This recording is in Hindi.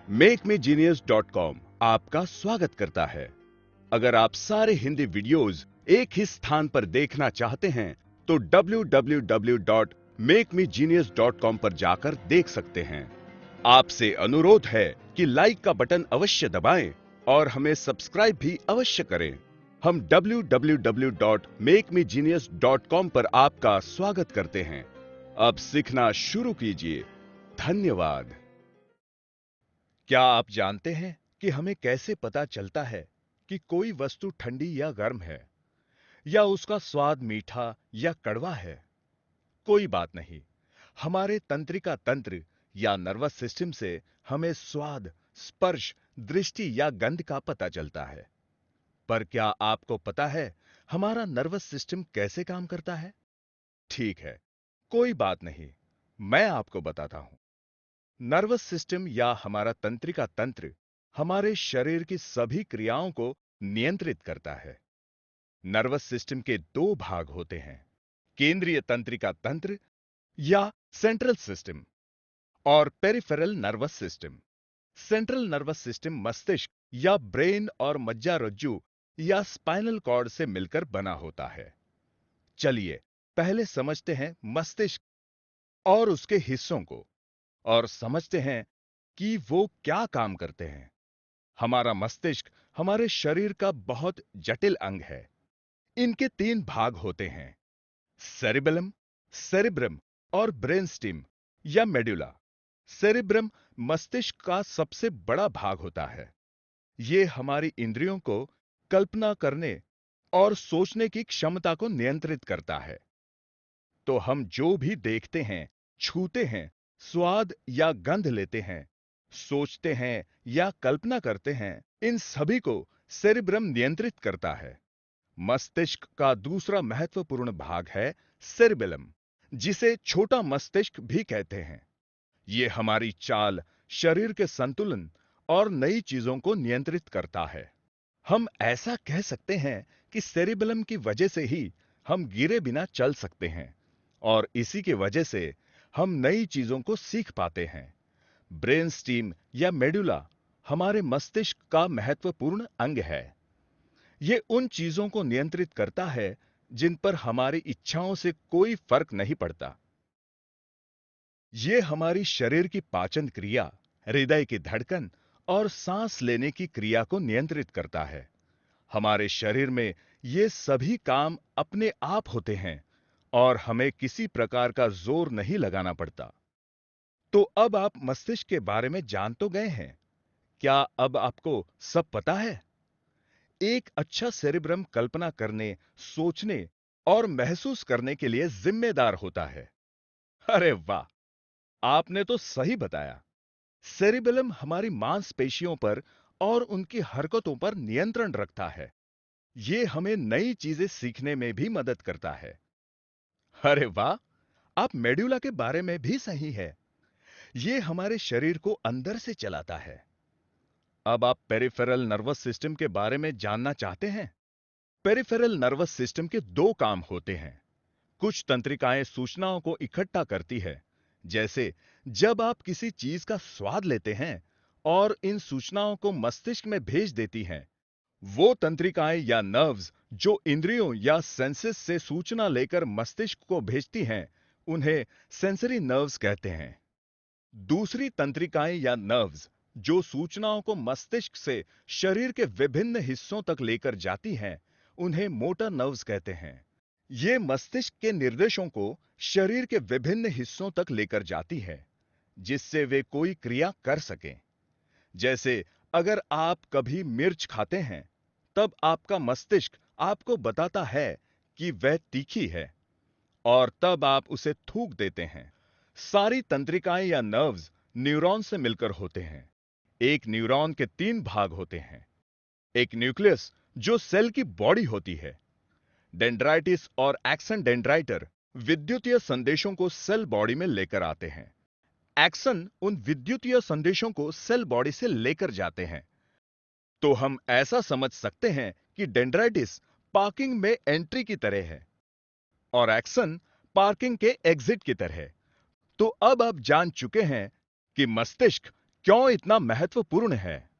मेकमेजीनियस.com आपका स्वागत करता है। अगर आप सारे हिंदी वीडियोस एक ही स्थान पर देखना चाहते हैं तो www.makemegenius.com पर जाकर देख सकते हैं। आपसे अनुरोध है कि लाइक का बटन अवश्य दबाएं और हमें सब्सक्राइब भी अवश्य करें। हम www.makemegenius.com पर आपका स्वागत करते हैं। अब सीखना शुरू कीजिए। धन्यवाद। क्या आप जानते हैं कि हमें कैसे पता चलता है कि कोई वस्तु ठंडी या गर्म है, या उसका स्वाद मीठा या कड़वा है? कोई बात नहीं, हमारे तंत्रिका तंत्र या नर्वस सिस्टम से हमें स्वाद, स्पर्श, दृष्टि या गंध का पता चलता है। पर क्या आपको पता है हमारा नर्वस सिस्टम कैसे काम करता है? ठीक है, कोई बात नहीं, मैं आपको बताता हूं। नर्वस सिस्टम या हमारा तंत्रिका तंत्र हमारे शरीर की सभी क्रियाओं को नियंत्रित करता है। नर्वस सिस्टम के दो भाग होते हैं, केंद्रीय तंत्रिका तंत्र या सेंट्रल सिस्टम और peripheral nervous system. Central nervous system मस्तिष्क या ब्रेन और मज्जारज्जु या स्पाइनल कॉर्ड से मिलकर बना होता है। चलिए पहले समझते हैं मस्तिष्क और उसके हिस्सों को, और समझते हैं कि वो क्या काम करते हैं। हमारा मस्तिष्क हमारे शरीर का बहुत जटिल अंग है। इनके तीन भाग होते हैं, सेरिबेलम, सेरिब्रम और ब्रेनस्टेम या मेडुला। सेरिब्रम मस्तिष्क का सबसे बड़ा भाग होता है। ये हमारी इंद्रियों को कल्पना करने और सोचने की क्षमता को नियंत्रित करता है। तो हम जो भी देखते हैं, छूते हैं, स्वाद या गंध लेते हैं, सोचते हैं या कल्पना करते हैं, इन सभी को सेरिब्रम नियंत्रित करता है। मस्तिष्क का दूसरा महत्वपूर्ण भाग है सेरिबेलम, जिसे छोटा मस्तिष्क भी कहते हैं। ये हमारी चाल, शरीर के संतुलन और नई चीजों को नियंत्रित करता है। हम ऐसा कह सकते हैं कि सेरिबेलम की वजह से ही हम गिरे बिना चल सकते हैं, और इसी की वजह से हम नई चीजों को सीख पाते हैं। ब्रेन स्टीम या मेडुला हमारे मस्तिष्क का महत्वपूर्ण अंग है। ये उन चीजों को नियंत्रित करता है जिन पर हमारी इच्छाओं से कोई फर्क नहीं पड़ता। ये हमारी शरीर की पाचन क्रिया, हृदय की धड़कन और सांस लेने की क्रिया को नियंत्रित करता है। हमारे शरीर में ये सभी काम अपने आप होते हैं और हमें किसी प्रकार का जोर नहीं लगाना पड़ता। तो अब आप मस्तिष्क के बारे में जान तो गए हैं। क्या अब आपको सब पता है? एक अच्छा सेरिब्रम कल्पना करने, सोचने और महसूस करने के लिए जिम्मेदार होता है। अरे वाह, आपने तो सही बताया। सेरिबेलम हमारी मांसपेशियों पर और उनकी हरकतों पर नियंत्रण रखता है। ये हमें नई चीजें सीखने में भी मदद करता है। अरे वाह, आप मेडुला के बारे में भी सही है। ये हमारे शरीर को अंदर से चलाता है। अब आप पेरिफेरल नर्वस सिस्टम के बारे में जानना चाहते हैं? पेरिफेरल नर्वस सिस्टम के दो काम होते हैं। कुछ तंत्रिकाएं सूचनाओं को इकट्ठा करती है, जैसे जब आप किसी चीज का स्वाद लेते हैं और इन सूचनाओं को मस्तिष्क में भेज देती हैं। वो तंत्रिकाएं या नर्व्स जो इंद्रियों या सेंसेस से सूचना लेकर मस्तिष्क को भेजती हैं, उन्हें सेंसरी नर्व्स कहते हैं। दूसरी तंत्रिकाएं या नर्व्स जो सूचनाओं को मस्तिष्क से शरीर के विभिन्न हिस्सों तक लेकर जाती हैं, उन्हें मोटर नर्व्स कहते हैं। ये मस्तिष्क के निर्देशों को शरीर के विभिन्न हिस्सों तक लेकर जाती है, जिससे वे कोई क्रिया कर सकें। जैसे अगर आप कभी मिर्च खाते हैं, तब आपका मस्तिष्क आपको बताता है कि वह तीखी है, और तब आप उसे थूक देते हैं। सारी तंत्रिकाएं या नर्व्स न्यूरॉन से मिलकर होते हैं। एक न्यूरॉन के तीन भाग होते हैं। एक न्यूक्लियस जो सेल की बॉडी होती है। डेंड्राइटिस और एक्सन डेंड्राइटर विद्युतीय संदेशों को सेल बॉडी में लेकर आते हैं। एक्सन उन विद्युतीय संदेशों को सेल बॉडी से लेकर जाते हैं। तो हम ऐसा समझ सकते हैं कि डेंड्राइटिस पार्किंग में एंट्री की तरह है और एक्सन पार्किंग के एग्जिट की तरह। तो अब आप जान चुके हैं कि मस्तिष्क क्यों इतना महत्वपूर्ण है?